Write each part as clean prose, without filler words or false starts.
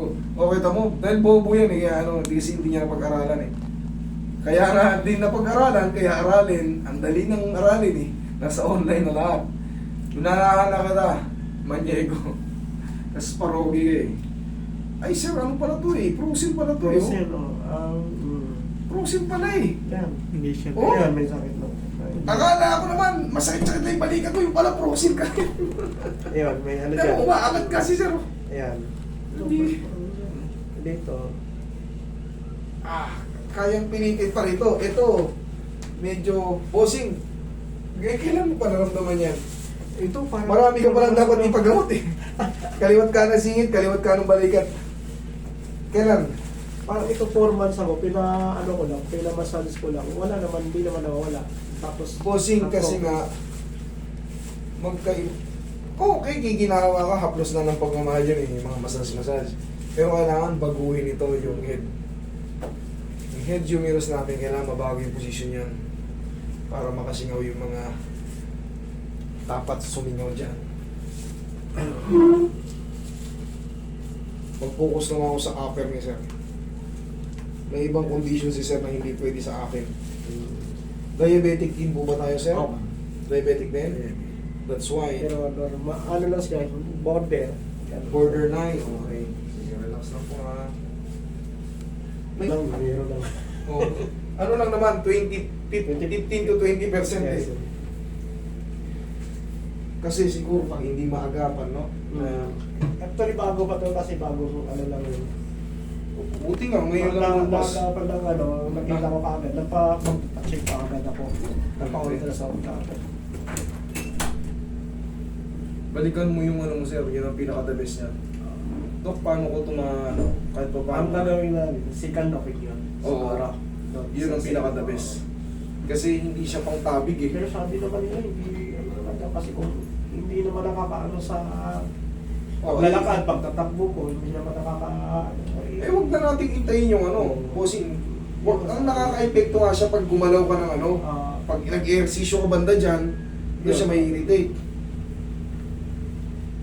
bobo. Okay, tamo. Dahil bobo yan eh. Kaya ano, hindi niya napag-aralan eh. Kaya nga, din napag-aralan, kaya aralin. Ang dali ng aralin eh. Nasa online na lahat. Unahan na kita, Maniego. Tapos parogi eh. Ay sir, ano pala to eh? Prosin pala to eh. Prosin, Prosin pala eh. yan. Hindi siya. Oh. Yan, may sakit no. Akala ko naman, masakit-sakit na yung balikat ko. Yung pala prosin ka. Ayan, may ano Kaya dyan. umaangat kasi sir. Ayan. Hindi. Dito. Kayang pinitit pa rito. Ito, medyo bossing. Kailan mo pa naramdaman yan? Ito, parang... Marami ka palang dapat ipagamot eh. Kaliwat ka ng singit, kaliwat ka ng balikat. Kailan? Parang ito 4 months ako, ano ko lang, massage ko lang. Wala naman, hindi naman nawawala. Tapos... Bossing kasi nga, okay, ginawa ka, haplos na ng pagmamahal yun eh, yung mga massage. Pero kailangan baguhin ito yung head. Yung head humerus natin, kailangan mabago yung position yan. Para makasingaw yung mga dapat sumingaw dyan. Mag-focus lang ako sa upper ni sir. May ibang condition si sir na hindi pwede sa akin. Diabetic din po ba tayo sir? Oo. Diabetic din? That's why. Pero ano lang siya, border. Borderline. Okay. Sige, relax lang po ha. May, Mayroon lang. oh, ano lang naman, 15 to 20% Yes. eh. Kasi siguro pag hindi maagapan, no? Actually, bago pa to kasi bago ano lang yun. Buti nga, ngayon lang boss. Pag lang nakita ko kaagad, nagpa-check pa agad ako. Nagpa-ultrasound ka agad. Balikan mo yung ano mo sir, yun ang pinaka-the best niya. Dok, paano ko ito kahit pa Ang paano? gagawin na, second topic yun. Oo. Yun ang pinaka-the best. Kasi hindi siya pang tabig eh. Pero sabi naman nila, hindi ano naman daw kasi kung hindi naman nakakaano sa paglalakad, pagtatakbo ko, hindi naman nakakaano. Eh, wag na nating intayin yung ano, bossing. Ang nakaka-epekto nga siya pag gumalaw ka ng ano, pag nag-ehersisyo ka banda dyan, doon siya may irritate.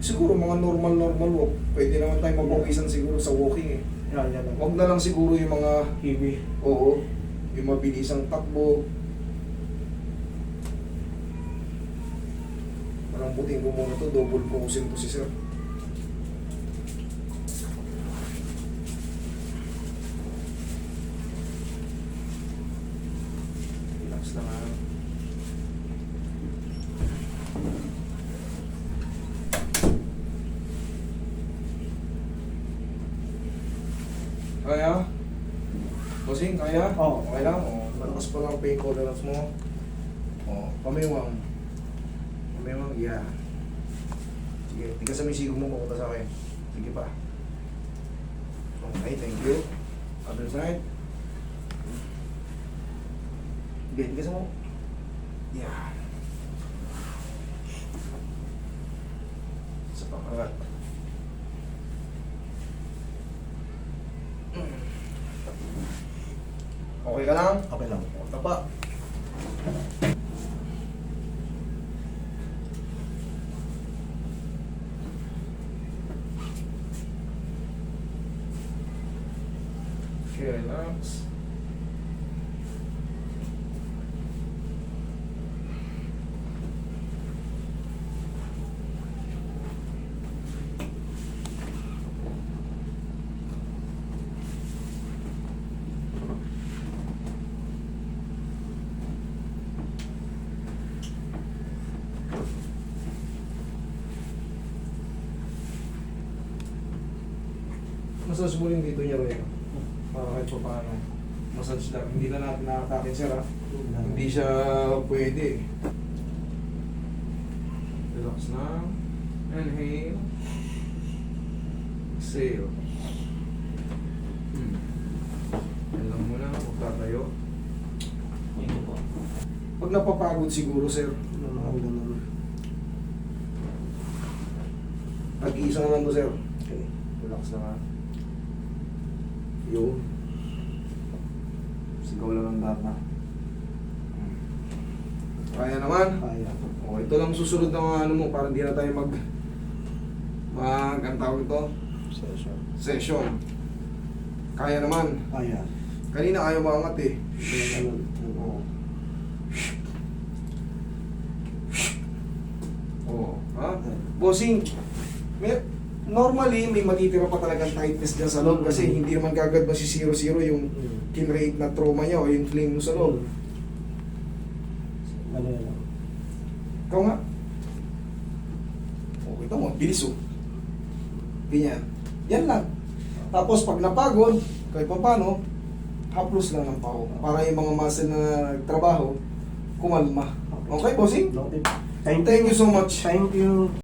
Siguro mga normal walk, pwede naman tayo mabawisan siguro sa walking eh. Yan lang. Wag na lang siguro yung mga, Heavy. oo, yung mabilisang takbo. Parang buting ko muna to, double focusing to si sir. Relax lang ha. Kaya? Bossing, kaya? Oo. Okay lang? O, malakas pa lang pain tolerance mo. O, pamiwang. Pamiwang, yeah. Sige, tigas sa may sigong mo, pumunta sa akin. Sige pa. Okay, thank you. Other side. Sige, tigas mo. Yeah. Sa pangalat. Okay ka lang? Okay lang. Tapa. Okay, relax. Massage mo rin dito niya rin. Para kahit pa paano. Massage lang. Hindi na natin nakatakin sir ha. Hindi siya pwede. Relax na. Inhale. Exhale. Yan lang muna. Huwag tatayo. Pag napapagod siguro sir. Nag-iisa na lang to sir. Okay. Relax na nga. Yun. Sigaw lang ang data. Kaya naman. Kaya. O, ito lang susunod na mga ano mo para hindi na tayo ang tawag ito. Session. Session. Kaya naman. Kaya. Kanina ayaw maangat eh. Ganun. Oo. Oo. Ha? Bossing, normally may matitira pa talagang tightness dyan sa loob kasi hindi naman kagad masi-0-0 yung kinrate na trauma niya o yung flame mo sa loob. Ano yan? Ikaw nga. O, kita mo, bilis oh. Ganyan. Yan lang. Tapos pag napagod, kahit pa paano, haplos lang ng pao. Para yung mga muscle na nagtrabaho, kumalma. Okay, bossing? Noted. Thank you so much. Thank you.